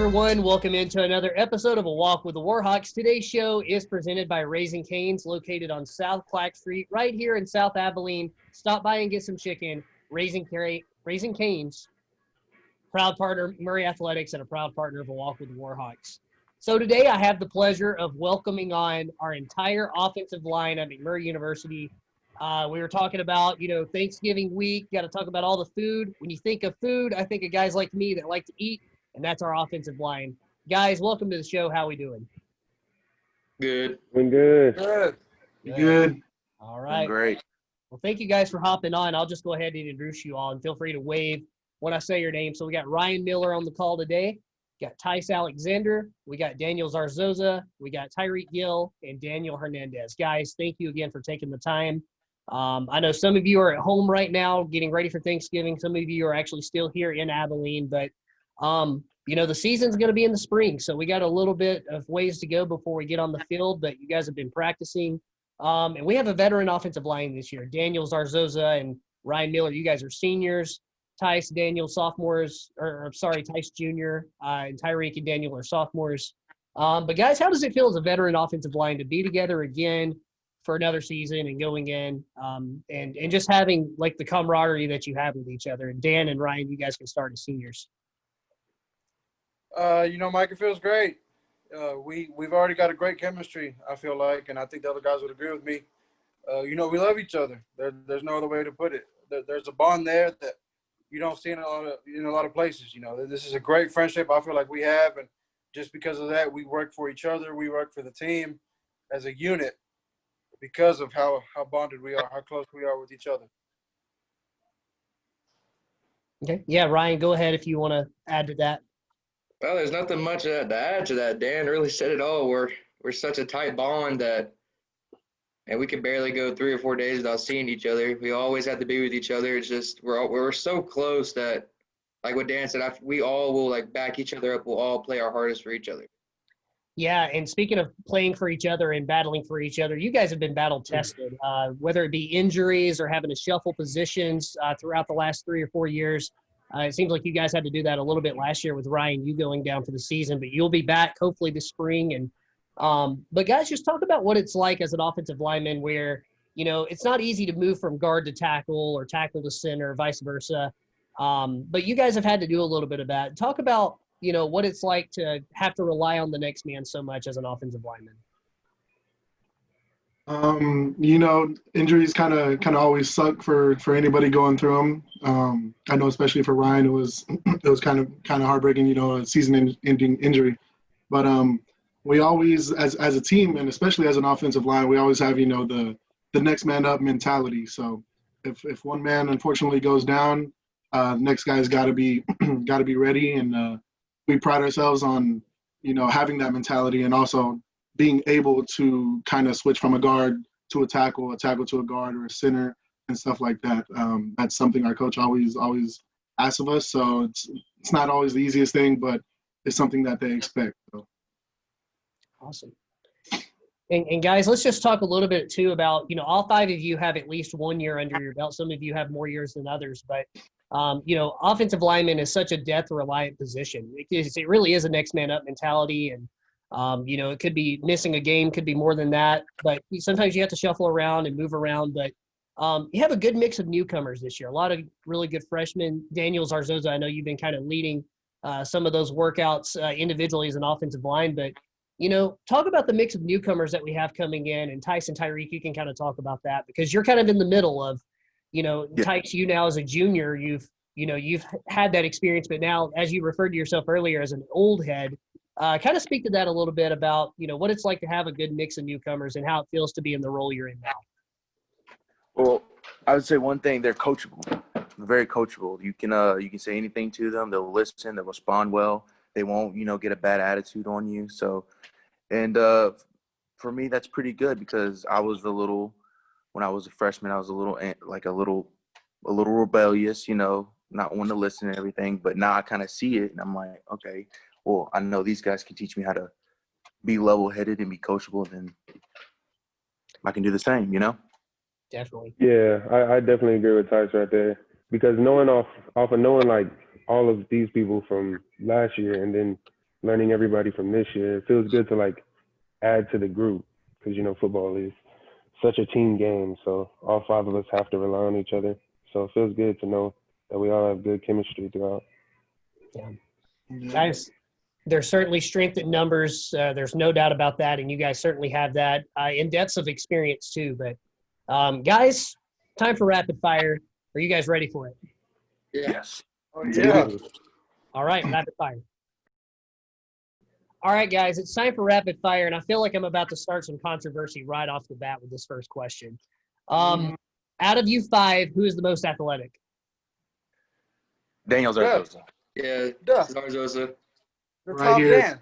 everyone. Welcome into another episode of A Walk with the Warhawks. Today's show is presented by Raising Cane's, located on South Clack Street, right here in South Abilene. Stop by and get some chicken. Raising Cane's, proud partner McMurry Athletics and a proud partner of A Walk with the Warhawks. So today I have the pleasure of welcoming on our entire offensive line at McMurry University. We were talking about, Thanksgiving week. Got to talk about all the food. When you think of food, I think of guys like me that like to eat, and that's our offensive line. Guys, welcome to the show. How we doing? Good. Doing good. Good. All right. Great. Well, thank you guys for hopping on. I'll just go ahead and introduce you all, and feel free to wave when I say your name. So we got Ryan Miller on the call today. We got Tyce Alexander. We got Daniel Zarzoza. We got Tyrik Gill and Daniel Hernandez. Guys, thank you again for taking the time. I know some of you are at home right now getting ready for Thanksgiving. Some of you are actually still here in Abilene, but the season's going to be in the spring, so we got a little bit of ways to go before we get on the field, but you guys have been practicing. And we have a veteran offensive line this year. Daniel Zarzoza and Ryan Miller, you guys are seniors. Tyce, Daniel, sophomores, Tyce junior, and Tyrik and Daniel are sophomores. But guys, how does it feel as a veteran offensive line to be together again for another season and going in and just having like the camaraderie that you have with each other? And Dan and Ryan, you guys can start as seniors. Mike, it feels great. We've already got a great chemistry, I feel like, and I think the other guys would agree with me. We love each other. There's no other way to put it. There's a bond there that you don't see in a lot of places. This is a great friendship I feel like we have, and just because of that, we work for each other. We work for the team as a unit because of how bonded we are, how close we are with each other. Okay. Yeah, Ryan, go ahead if you want to add to that. Well, there's nothing much to add to that. Dan really said it all. We're such a tight bond that, and we could barely go 3 or 4 days without seeing each other. We always have to be with each other. It's just we're so close that, like what Dan said, we all will back each other up. We'll all play our hardest for each other. Yeah, and speaking of playing for each other and battling for each other, you guys have been battle tested, whether it be injuries or having to shuffle positions throughout the last 3 or 4 years. It seems like you guys had to do that a little bit last year with Ryan, you going down for the season, but you'll be back hopefully this spring. And but guys, just talk about what it's like as an offensive lineman where, it's not easy to move from guard to tackle or tackle to center, vice versa. But you guys have had to do a little bit of that. Talk about, what it's like to have to rely on the next man so much as an offensive lineman. Injuries kind of always suck for anybody going through them. I know, especially for Ryan, it was kind of heartbreaking, a season-ending injury. But we always, as a team, and especially as an offensive line, we always have, the next man up mentality. So if one man unfortunately goes down, next guy's got to be ready. And we pride ourselves on, having that mentality and also being able to kind of switch from a guard to a tackle to a guard or a center and stuff like that. That's something our coach always asks of us. So it's not always the easiest thing, but it's something that they expect. So. Awesome. And guys, let's just talk a little bit too about, all 5 of you have at least 1 year under your belt. Some of you have more years than others, but offensive lineman is such a depth reliant position. It really is a next man up mentality. And it could be missing a game, could be more than that, but sometimes you have to shuffle around and move around. But you have a good mix of newcomers this year, a lot of really good freshmen. Daniel Zarzoza, I know you've been kind of leading some of those workouts individually as an offensive line, but, talk about the mix of newcomers that we have coming in. And Tyce and Tyrik, you can kind of talk about that because you're kind of in the middle of, Tyce, you now as a junior, you've had that experience, but now as you referred to yourself earlier as an old head, kind of speak to that a little bit about, what it's like to have a good mix of newcomers and how it feels to be in the role you're in now. Well, I would say one thing, they're coachable, very coachable. You can say anything to them. They'll listen, they'll respond well. They won't, get a bad attitude on you. So, and for me, that's pretty good because when I was a freshman, I was a little rebellious, not wanting to listen and everything. But now I kind of see it and I'm like, okay, well, I know these guys can teach me how to be level-headed and be coachable, then I can do the same, Definitely. Yeah, I definitely agree with Tyce right there because knowing off of knowing all of these people from last year and then learning everybody from this year. It feels good to like add to the group because, you know, football is such a team game. So all 5 of us have to rely on each other. So it feels good to know that we all have good chemistry throughout. Yeah. Guys, there's certainly strength in numbers. There's no doubt about that. And you guys certainly have that in depths of experience too. But guys, time for rapid fire. Are you guys ready for it? Yes. Oh, yeah. All right, rapid fire. All right, guys, it's time for rapid fire, and I feel like I'm about to start some controversy right off the bat with this first question. Out of you 5, who is the most athletic? Daniel Zarzoza. Yeah, Duh. Zarzoza. The Right top here. Dan.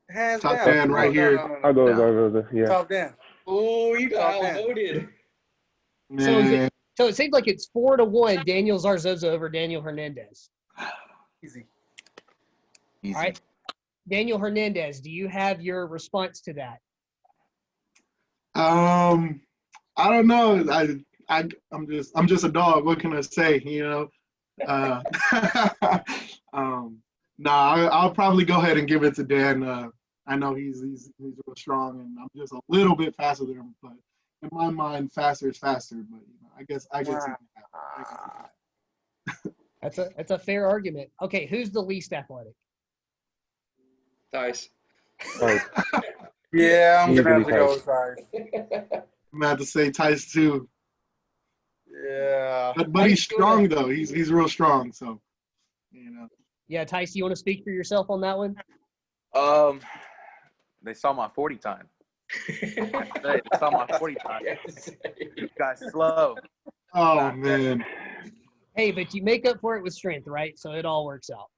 Hands Top down. Dan right here. I'll go with Yeah. Zarzoza. Yeah. Top Dan. Oh, you got Top Dan. outvoted. Man, So it seems like it's 4-1 Daniel Zarzoza over Daniel Hernandez. Easy. Easy. All right. Daniel Hernandez, do you have your response to that? I don't know. I'm just a dog. What can I say? You know. I'll probably go ahead and give it to Dan. I know he's real strong, and I'm just a little bit faster than him. But in my mind, faster is faster. But you know, I guess That's a fair argument. Okay, who's the least athletic? Tyce. Oh, Yeah, I'm gonna have to Easily go with Tyce. I'm gonna have to say Tyce too. Yeah. But he's strong though. He's real strong. So you know. Yeah, Tyce, you want to speak for yourself on that one? They saw my 40 time. They saw my 40 time. You guys slow. Oh man. Hey, but you make up for it with strength, right? So it all works out.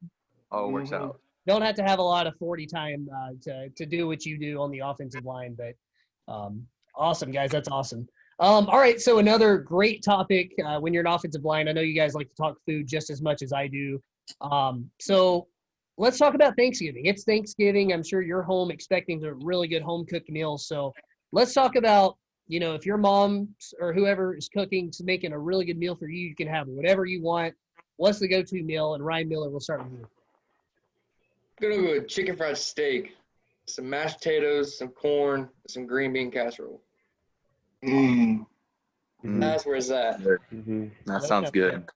Oh, it works out. Don't have to have a lot of 40 time to do what you do on the offensive line, but awesome, guys. That's awesome. All right, so another great topic when you're an offensive line. I know you guys like to talk food just as much as I do. So let's talk about Thanksgiving. It's Thanksgiving. I'm sure you're home expecting a really good home-cooked meal. So let's talk about, you know, if your mom or whoever is cooking to making a really good meal for you, you can have whatever you want. What's the go-to meal? And Ryan Miller, we'll start with you. I'm gonna go with chicken fried steak, some mashed potatoes, some corn, some green bean casserole. That's where it's at. mm-hmm. That sounds good.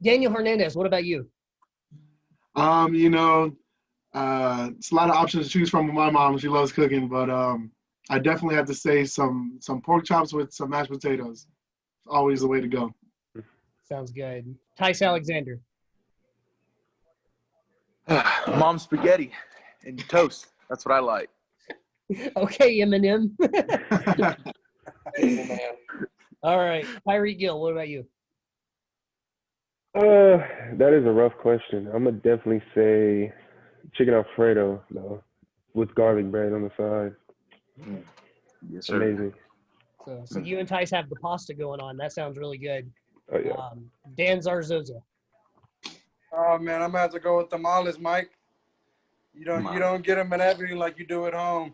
Daniel Hernandez, what about you? You know, it's a lot of options to choose from with my mom. She loves cooking, but I definitely have to say some pork chops with some mashed potatoes. Always the way to go. Sounds good. Tyce Alexander. Mom's spaghetti and toast. That's what I like. Okay, Eminem. Man. All right. Tyrik Gill, what about you? That is a rough question. I'm gonna definitely say chicken Alfredo though, with garlic bread on the side. Yes, sir. Amazing. So you and Tyce have the pasta going on. That sounds really good. Oh yeah. Dan Zarzoza. Oh man, I'm gonna have to go with tamales, Mike. You don't get them in Abilene like you do at home.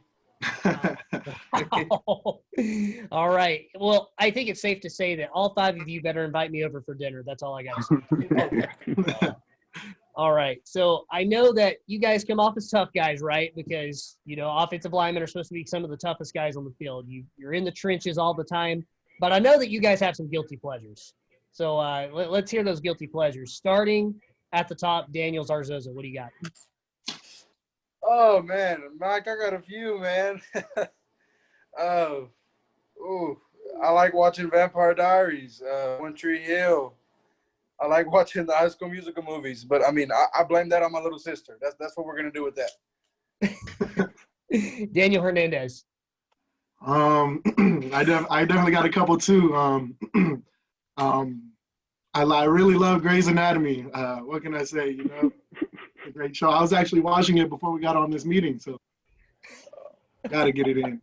All right. Well, I think it's safe to say that all 5 of you better invite me over for dinner. That's all I got to say. All right. So I know that you guys come off as tough guys, right? Because, you know, offensive linemen are supposed to be some of the toughest guys on the field. You're in the trenches all the time. But I know that you guys have some guilty pleasures. So let's hear those guilty pleasures. Starting at the top, Daniel Zarzoza. What do you got? Oh man, Mike, I got a few, man. I like watching Vampire Diaries, One Tree Hill. I like watching the High School Musical movies, but I mean, I blame that on my little sister. That's what we're gonna do with that. Daniel Hernandez. I definitely got a couple too. I really love Grey's Anatomy. What can I say? You know, it's a great show. I was actually watching it before we got on this meeting, so got to get it in.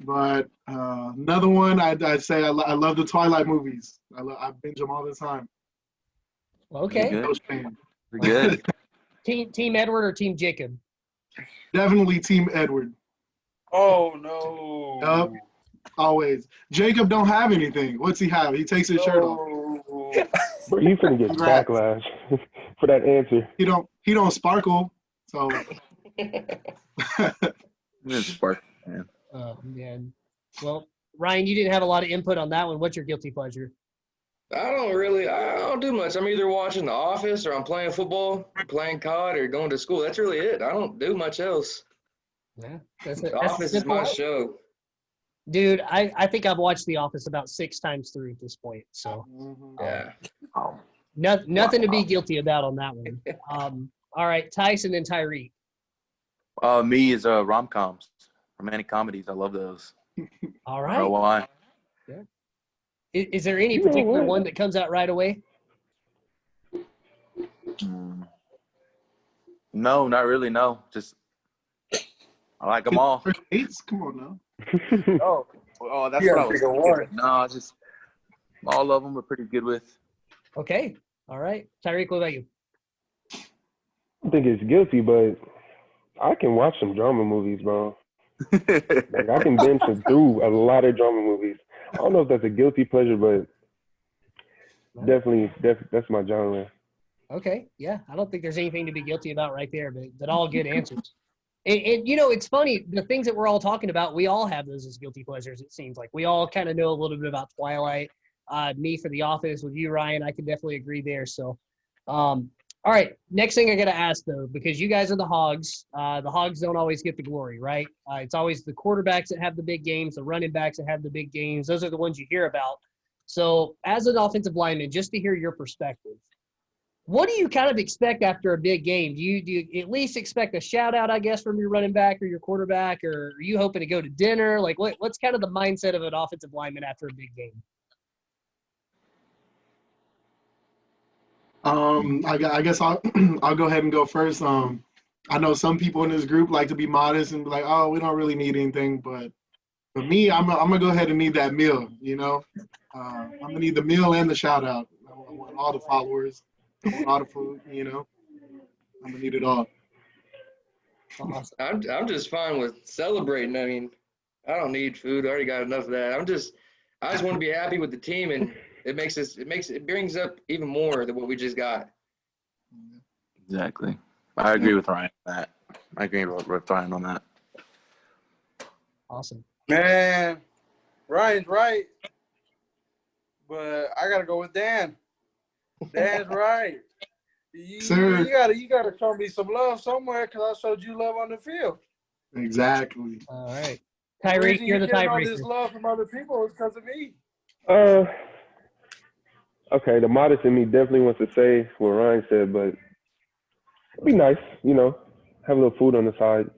But another one, I'd say I love the Twilight movies. I binge them all the time. Okay. Pretty good. Team Edward or Team Jacob? Definitely Team Edward. Oh no. Yep. Always. Jacob don't have anything. What's he have? He takes his shirt off. Bro, you finna get Congrats. backlash. for that answer. He don't sparkle. So It's spark, man. Oh, man. Well, Ryan, you didn't have a lot of input on that one. What's your guilty pleasure? I don't do much. I'm either watching The Office or I'm playing football, playing COD, or going to school. That's really it. I don't do much else. Yeah, that's The it. That's Office is simple my life. show. Dude, I think I've watched The Office about 6 times through at this point. So Yeah. Oh, nothing to be guilty about on that one. All right, Tyce and then Tyrik. me is rom-coms, romantic comedies. I love those. All I don't know right. why. Is there any You know particular what? one that comes out right away? No, not really. No, just I like them all. First dates? Come on now. Oh, that's You what I gotta was pick a thinking. one. No, just all of them we're pretty good with. Okay. All right. Tyrik, what about you? I think it's guilty, but I can watch some drama movies, bro. Like I can binge through a lot of drama movies. I don't know if that's a guilty pleasure, but definitely that's my genre. Okay. Yeah. I don't think there's anything to be guilty about right there, but all good answers. And it's funny, the things that we're all talking about, we all have those as guilty pleasures, it seems like. We all kind of know a little bit about Twilight. Me for The Office, with you, Ryan, I can definitely agree there. So, all right, next thing I got to ask, though, because you guys are the Hogs. The Hogs don't always get the glory, right? It's always the quarterbacks that have the big games, the running backs that have the big games. Those are the ones you hear about. So, as an offensive lineman, just to hear your perspective, what do you kind of expect after a big game? Do you at least expect a shout out, I guess, from your running back or your quarterback, or are you hoping to go to dinner? Like, what's kind of the mindset of an offensive lineman after a big game? I guess I'll I'll go ahead and go first. I know some people in this group like to be modest and be like, oh, we don't really need anything, but for me, I'm gonna go ahead and need that meal. I'm gonna need the meal and the shout out. I want all the followers. I want all the food. I'm gonna need it all. Awesome. I'm just fine with celebrating. I mean, I don't need food. I already got enough of that. I just want to be happy with the team, and it brings up even more than what we just got. Exactly. I agree with Ryan on that. I agree with Ryan on that. Awesome. Man, Ryan's right, but I gotta go with Dan. Dan's right. Sir. You gotta show me some love somewhere because I showed you love on the field. Exactly. All right. The Tyrik, reason you're the getting all this tiebreaker. love from other people is because of me. Okay, the modest in me definitely wants to say what Ryan said, but it'd be nice, have a little food on the side,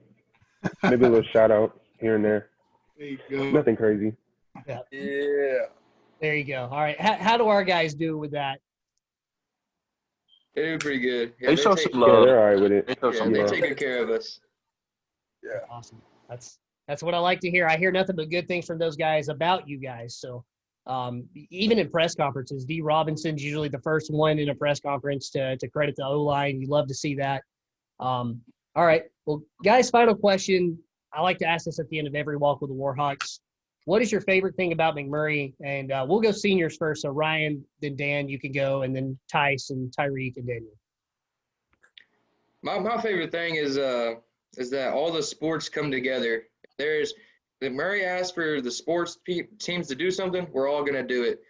maybe a little shout out here and there. There you go. Nothing crazy. Yeah. There you go. All right. How do our guys do with that? They do pretty good. They show some Yeah, love. they're all right with it. They show some They love. take good care of us. Yeah. Awesome. That's what I like to hear. I hear nothing but good things from those guys about you guys. So even in press conferences, D. Robinson's usually the first one in a press conference to credit the O-line. You love to see that. All right. Well, guys, final question. I like to ask this at the end of every Walk with the Warhawks. What is your favorite thing about McMurry? And we'll go seniors first. So Ryan, then Dan, you can go, and then Tyce and Tyrik and Daniel. My favorite thing is that all the sports come together. McMurry asks for the sports teams to do something, we're all gonna do it.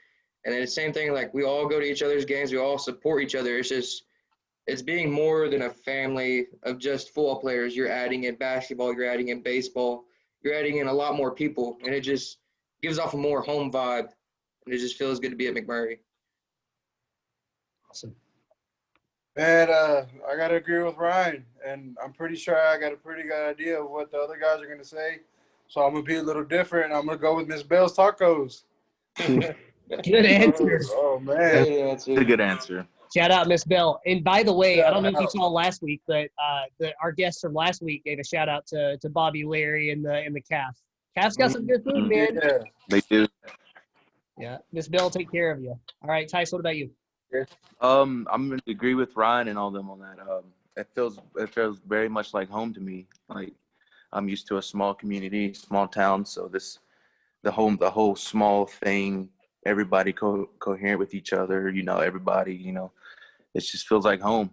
And then the same thing, like we all go to each other's games, we all support each other. It's being more than a family of just football players. You're adding in basketball, you're adding in baseball, you're adding in a lot more people, and it just gives off a more home vibe, and it just feels good to be at McMurry. Awesome. Man, I gotta agree with Ryan, and I'm pretty sure I got a pretty good idea of what the other guys are gonna say. So I'm gonna be a little different. I'm gonna go with Miss Bell's Tacos. Good answer. Oh man. That's a good answer. Shout out Miss Bell. And by the way, I don't know if you saw last week, but our guests from last week gave a shout out to Bobby, Larry, and the calf. Calf's got some good food, man. Yeah. They do. Yeah, Miss Bell, take care of you. All right, Tyce, what about you? I'm gonna agree with Ryan and all them on that. It feels very much like home to me. Like I'm used to a small community, small town, so the whole small thing, everybody coherent with each other. Everybody, it just feels like home.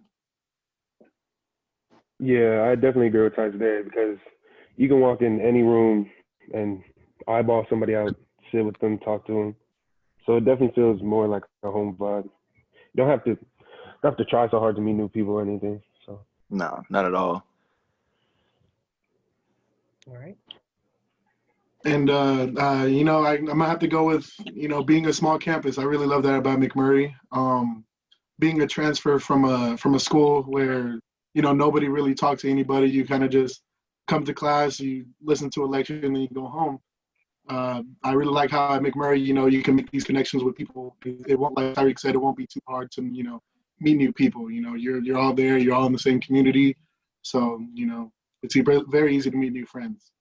Yeah, I definitely agree with Tyce there because you can walk in any room and eyeball somebody out, sit with them, talk to them. So it definitely feels more like a home vibe. You don't have to try so hard to meet new people or anything. So No, not at all. All right. And I'm gonna have to go with being a small campus. I really love that about McMurry. Being a transfer from a school where nobody really talks to anybody. You kind of just come to class, you listen to a lecture, and then you go home. I really like how at McMurry, you can make these connections with people. It won't, like Tyrik said, it won't be too hard to meet new people. You're all there. You're all in the same community, so it's very easy to meet new friends.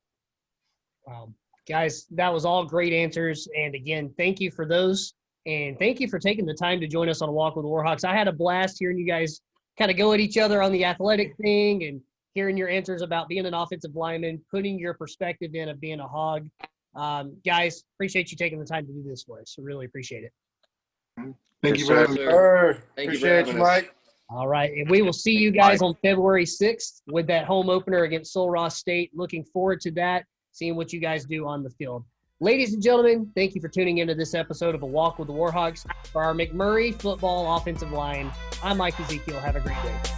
Guys, that was all great answers. And again, thank you for those. And thank you for taking the time to join us on A Walk with the Warhawks. I had a blast hearing you guys kind of go at each other on the athletic thing and hearing your answers about being an offensive lineman, putting your perspective in of being a hog. Guys, appreciate you taking the time to do this for us. I really appreciate it. Thank Yes, you for having me. sir. Thank you for Appreciate having you, us. Mike. All right. And we will see you guys on February 6th with that home opener against Sul Ross State. Looking forward to that, seeing what you guys do on the field. Ladies and gentlemen, thank you for tuning into this episode of A Walk with the Warhawks. For our McMurry football offensive line, I'm Mike Ezekiel. Have a great day.